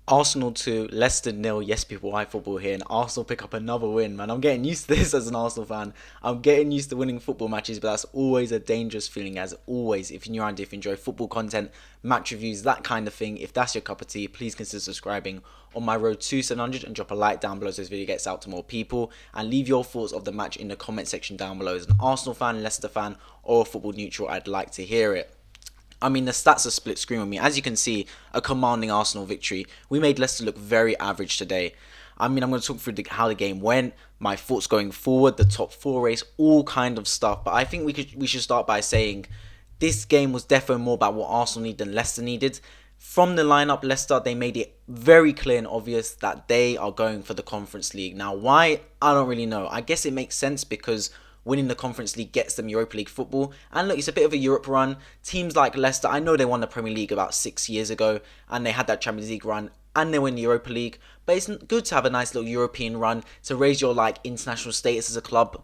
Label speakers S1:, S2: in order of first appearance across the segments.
S1: Arsenal 2, Leicester nil. Yes, people, I football here, and Arsenal pick up another win, man. I'm getting used to this as an Arsenal fan. I'm getting used to winning football matches, but that's always a dangerous feeling, as always. If you're new around, if you enjoy football content, match reviews, that kind of thing, if that's your cup of tea, please consider subscribing on my road to 700 and drop a like down below so this video gets out to more people. And leave your thoughts of the match in the comment section down below. As an Arsenal fan, Leicester fan, or a football neutral, I'd like to hear it. I mean, the stats are split screen with me. As you can see, a commanding Arsenal victory. We made Leicester look very average today. I mean, I'm going to talk through how the game went, my thoughts going forward, the top four race, all kind of stuff. But I think we should start by saying this game was definitely more about what Arsenal needed than Leicester needed. From the lineup, Leicester, they made it very clear and obvious that they are going for the Conference League. Now, why? I don't really know. I guess it makes sense because winning the Conference League gets them Europa League football. And look, it's a bit of a Europe run. Teams like Leicester, I know they won the Premier League about 6 years ago, and they had that Champions League run, and they win the Europa League. But it's good to have a nice little European run to raise your international status as a club.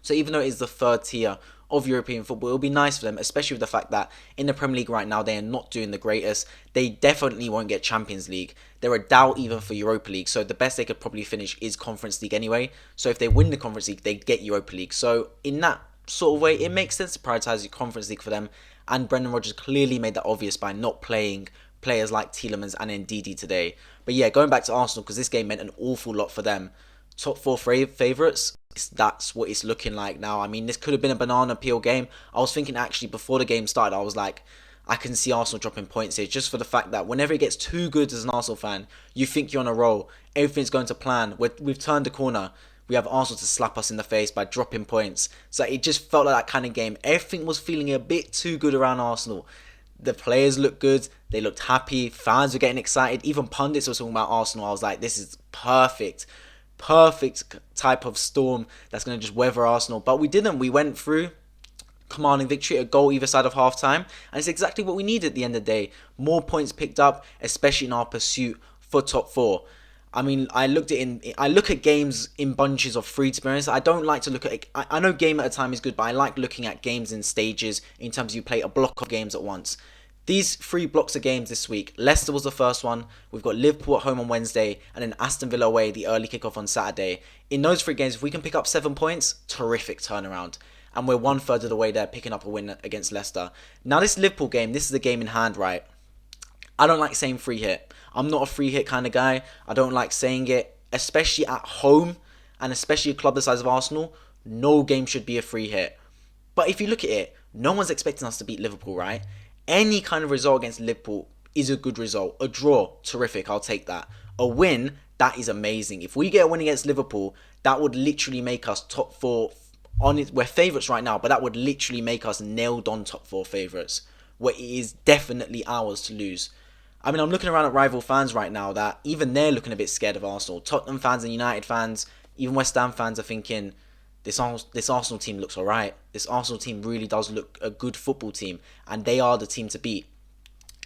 S1: So even though it is the third tier of European football, it'll be nice for them, especially with the fact that in the Premier League right now, they are not doing the greatest. They definitely won't get Champions League. They're a doubt even for Europa League. So the best they could probably finish is Conference League anyway. So if they win the Conference League, they get Europa League. So in that sort of way, it makes sense to prioritise the Conference League for them. And Brendan Rodgers clearly made that obvious by not playing players like Tielemans and Ndidi today. But yeah, going back to Arsenal, because this game meant an awful lot for them. Top four favourites, that's what it's looking like now. I mean, this could have been a banana peel game. I was thinking actually before the game started, I was like, I can see Arsenal dropping points here just for the fact that whenever it gets too good as an Arsenal fan, you think you're on a roll. Everything's going to plan. We've turned the corner. We have Arsenal to slap us in the face by dropping points. So it just felt like that kind of game. Everything was feeling a bit too good around Arsenal. The players looked good. They looked happy. Fans were getting excited. Even pundits were talking about Arsenal. I was like, this is perfect type of storm that's going to just weather Arsenal. But we didn't. We went through, commanding victory, a goal either side of half time, and it's exactly what we needed at the end of the day. More points picked up, especially in our pursuit for top four. I mean, I look at games in bunches of three, to be honest. I don't like to look at, I know game at a time is good, but I like looking at games in stages in terms of you play a block of games at once. These three blocks of games this week, Leicester was the first one. We've got Liverpool at home on Wednesday, and then Aston Villa away, the early kickoff on Saturday. In those three games, if we can pick up 7 points, terrific turnaround. And we're 1/3 of the way there, picking up a win against Leicester. Now this Liverpool game, this is the game in hand, right? I don't like saying free hit. I'm not a free hit kind of guy. I don't like saying it, especially at home, and especially a club the size of Arsenal. No game should be a free hit. But if you look at it, no one's expecting us to beat Liverpool, right? Any kind of result against Liverpool is a good result. A draw, terrific, I'll take that. A win, that is amazing. If we get a win against Liverpool, that would literally make us top four. We're favourites right now, but that would literally make us nailed on top four favourites, where it is definitely ours to lose. I mean, I'm looking around at rival fans right now that even they're looking a bit scared of Arsenal. Tottenham fans and United fans, even West Ham fans are thinking, this Arsenal team looks alright. This Arsenal team really does look a good football team, and they are the team to beat.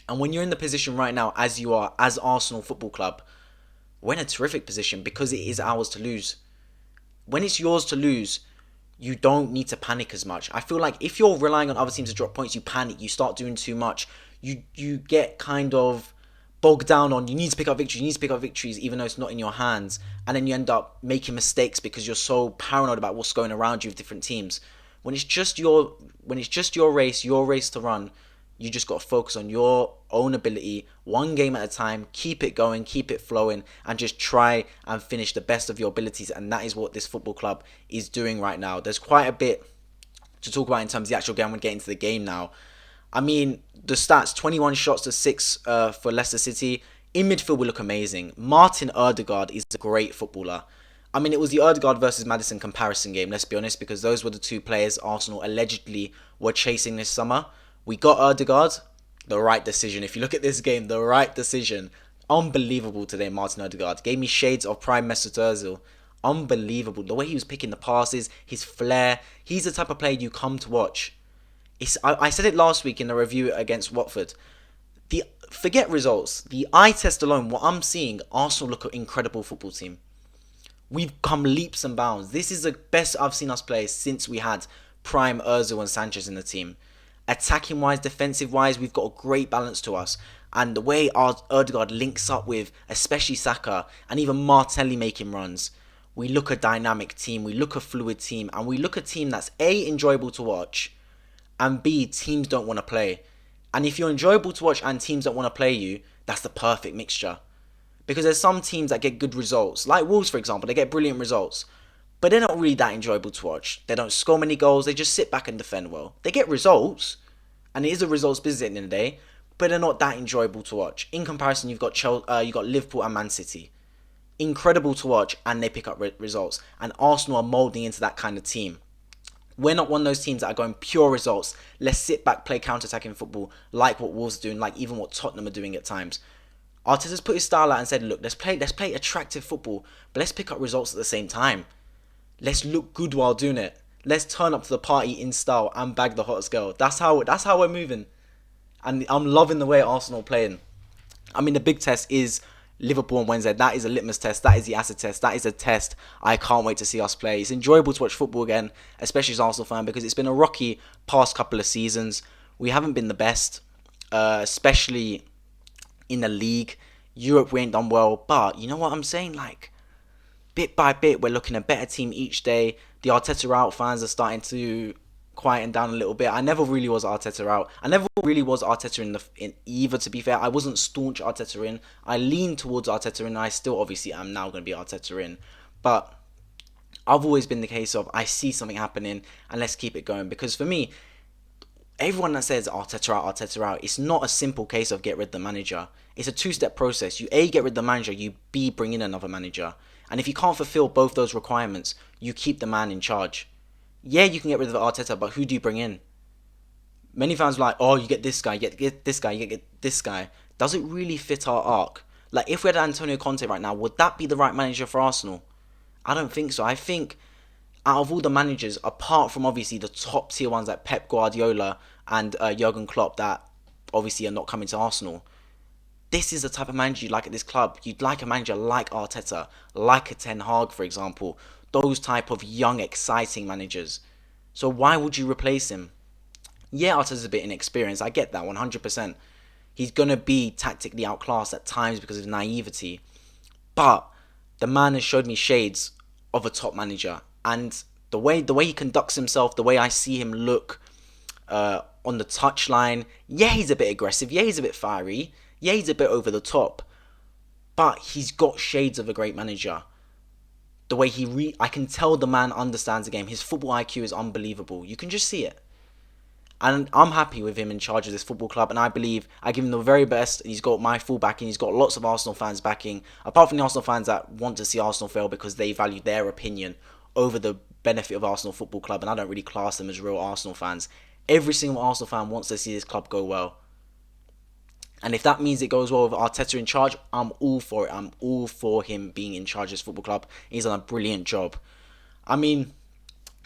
S1: And when you're in the position right now, as you are, as Arsenal Football Club, we're in a terrific position because it is ours to lose. When it's yours to lose, you don't need to panic as much. I feel like if you're relying on other teams to drop points, you panic, you start doing too much. You get kind of bogged down on you need to pick up victories, even though it's not in your hands, and then you end up making mistakes because you're so paranoid about what's going around you with different teams. When it's just your race to run, you just got to focus on your own ability, one game at a time, keep it going, keep it flowing, and just try and finish the best of your abilities. And that is what this football club is doing right now. There's quite a bit to talk about in terms of the actual game. I'm going to get into the game now. I mean, the stats, 21 shots to 6 for Leicester City. In midfield, we look amazing. Martin Odegaard is a great footballer. I mean, it was the Odegaard versus Maddison comparison game, let's be honest, because those were the two players Arsenal allegedly were chasing this summer. We got Odegaard, the right decision. If you look at this game, the right decision. Unbelievable today, Martin Odegaard. Gave me shades of prime Mesut Ozil. Unbelievable. The way he was picking the passes, his flair. He's the type of player you come to watch. I said it last week in the review against Watford. Forget results. The eye test alone, what I'm seeing, Arsenal look an incredible football team. We've come leaps and bounds. This is the best I've seen us play since we had prime Ozil and Sanchez in the team. Attacking wise, defensive wise, we've got a great balance to us. And the way our Odegaard links up with, especially Saka, and even Martinelli making runs, we look a dynamic team, we look a fluid team, and we look a team that's A, enjoyable to watch, and B, teams don't want to play. And if you're enjoyable to watch and teams don't want to play you, that's the perfect mixture. Because there's some teams that get good results, like Wolves for example, they get brilliant results, but they're not really that enjoyable to watch. They don't score many goals, they just sit back and defend well. They get results, and it is a results business at the end of the day, but they're not that enjoyable to watch. In comparison, you've got Liverpool and Man City. Incredible to watch, and they pick up results. And Arsenal are moulding into that kind of team. We're not one of those teams that are going pure results. Let's sit back, play counter-attacking football, like what Wolves are doing, like even what Tottenham are doing at times. Arteta's put his style out and said, look, let's play attractive football, but let's pick up results at the same time. Let's look good while doing it. Let's turn up to the party in style and bag the hottest girl. That's how we're moving. And I'm loving the way Arsenal are playing. I mean, the big test is Liverpool on Wednesday. That is a litmus test. That is the acid test. That is a test. I can't wait to see us play. It's enjoyable to watch football again, especially as an Arsenal fan, because it's been a rocky past couple of seasons. We haven't been the best, especially in the league. Europe, we ain't done well. But you know what I'm saying? Like, bit by bit, we're looking a better team each day. The Arteta out fans are starting to quieten down a little bit. I never really was Arteta out. I never really was Arteta in either, to be fair. I wasn't staunch Arteta in. I leaned towards Arteta in. I still obviously am now going to be Arteta in. But I've always been the case of, I see something happening and let's keep it going. Because for me, everyone that says Arteta out, it's not a simple case of get rid of the manager. It's a two-step process. You A, get rid of the manager. You B, bring in another manager. And if you can't fulfill both those requirements, you keep the man in charge. Yeah, you can get rid of Arteta, but who do you bring in? Many fans are like, oh, you get this guy, you get this guy, you get this guy. Does it really fit our arc? Like, if we had Antonio Conte right now, would that be the right manager for Arsenal? I don't think so. I think out of all the managers, apart from obviously the top tier ones like Pep Guardiola and Jurgen Klopp that obviously are not coming to Arsenal, this is the type of manager you'd like at this club. You'd like a manager like Arteta, like a Ten Hag, for example. Those type of young, exciting managers. So why would you replace him? Yeah, Arteta's a bit inexperienced. I get that 100%. He's going to be tactically outclassed at times because of naivety. But the man has showed me shades of a top manager. And the way he conducts himself, the way I see him look on the touchline, yeah, he's a bit aggressive. Yeah, he's a bit fiery. Yeah, he's a bit over the top. But he's got shades of a great manager. The way I can tell the man understands the game. His football IQ is unbelievable. You can just see it. And I'm happy with him in charge of this football club. And I believe I give him the very best. And he's got my full backing. He's got lots of Arsenal fans backing. Apart from the Arsenal fans that want to see Arsenal fail because they value their opinion over the benefit of Arsenal Football Club. And I don't really class them as real Arsenal fans. Every single Arsenal fan wants to see this club go well. And if that means it goes well with Arteta in charge, I'm all for it. I'm all for him being in charge of this football club. He's done a brilliant job. I mean,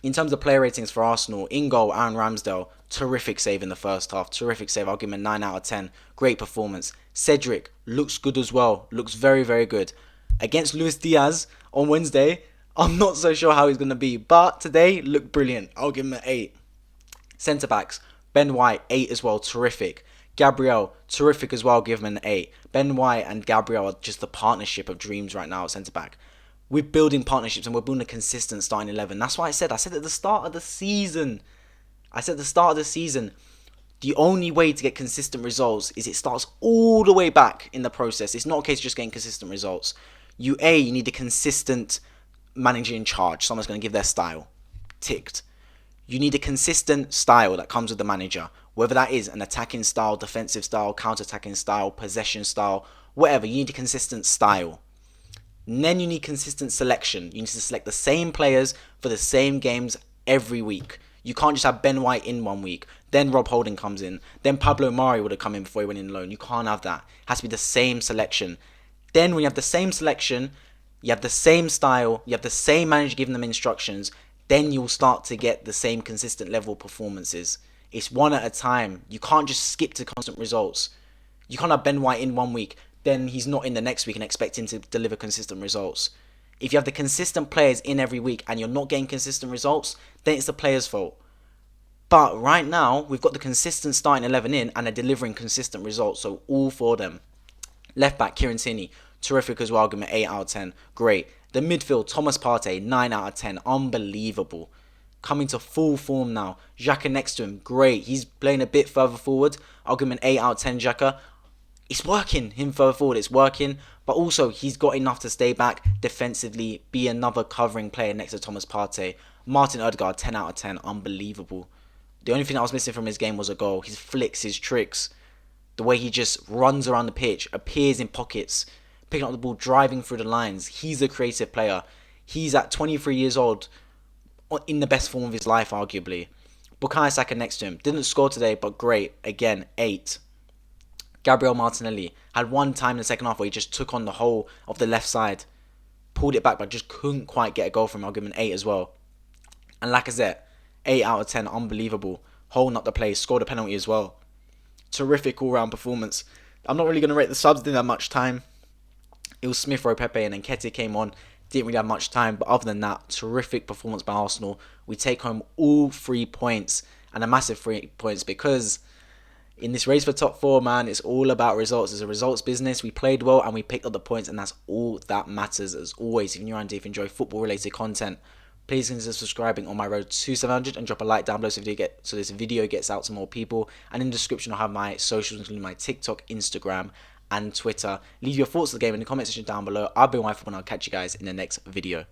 S1: in terms of player ratings for Arsenal, in goal, Aaron Ramsdale, terrific save in the first half. Terrific save. I'll give him a 9 out of 10. Great performance. Cedric looks good as well. Looks very, very good. Against Luis Diaz on Wednesday, I'm not so sure how he's going to be. But today, looked brilliant. I'll give him an 8. Centre-backs, Ben White, 8 as well. Terrific. Gabrielle, terrific as well, give him an 8. Ben White and Gabrielle are just the partnership of dreams right now at centre-back. We're building partnerships and we're building a consistent starting 11. That's why I said at the start of the season, the only way to get consistent results is it starts all the way back in the process. It's not a case of just getting consistent results. You need a consistent manager in charge. Someone's going to give their style. Ticked. You need a consistent style that comes with the manager. Whether that is an attacking style, defensive style, counter-attacking style, possession style, whatever. You need a consistent style. And then you need consistent selection. You need to select the same players for the same games every week. You can't just have Ben White in one week. Then Rob Holding comes in. Then Pablo Mari would have come in before he went in loan. You can't have that. It has to be the same selection. Then when you have the same selection, you have the same style, you have the same manager giving them instructions, then you'll start to get the same consistent level of performances. It's one at a time. You can't just skip to constant results. You can't have Ben White in one week, then he's not in the next week and expect him to deliver consistent results. If you have the consistent players in every week and you're not getting consistent results, then it's the player's fault. But right now, we've got the consistent starting 11 in and they're delivering consistent results. So all for them. Left back, Kieran Tierney, terrific as well. Give him an 8 out of 10. Great. The midfield, Thomas Partey, 9 out of 10. Unbelievable. Coming to full form now. Xhaka next to him, great. He's playing a bit further forward. I'll give him an 8 out of 10, Xhaka. It's working, him further forward, it's working. But also, he's got enough to stay back defensively, be another covering player next to Thomas Partey. Martin Odegaard, 10 out of 10. Unbelievable. The only thing I was missing from his game was a goal. His flicks, his tricks, the way he just runs around the pitch, appears in pockets, picking up the ball, driving through the lines. He's a creative player. He's at 23 years old, in the best form of his life, arguably. Bukayo Saka next to him. Didn't score today, but great. Again, 8. Gabrielle Martinelli had one time in the second half where he just took on the whole of the left side. Pulled it back, but just couldn't quite get a goal from him. I'll give him an 8 as well. And Lacazette, 8 out of 10, unbelievable. Holding up the play, scored a penalty as well. Terrific all-round performance. I'm not really going to rate the subs, didn't have much time. It was Smith Rowe, Pepe, and then Nketiah came on. Didn't really have much time, but other than that, terrific performance by Arsenal. We take home all 3 points, and a massive 3 points, because in this race for top 4, man, it's all about results. It's a results business. We played well and we picked up the points, and that's all that matters. As always, if you're around, if you enjoy football-related content, please consider subscribing on my road to 700 and drop a like down below so this video gets out to more people. And in the description, I'll have my socials, including my TikTok, Instagram, and Twitter. Leave your thoughts of the game in the comment section down below. I've been Football, and I'll catch you guys in the next video.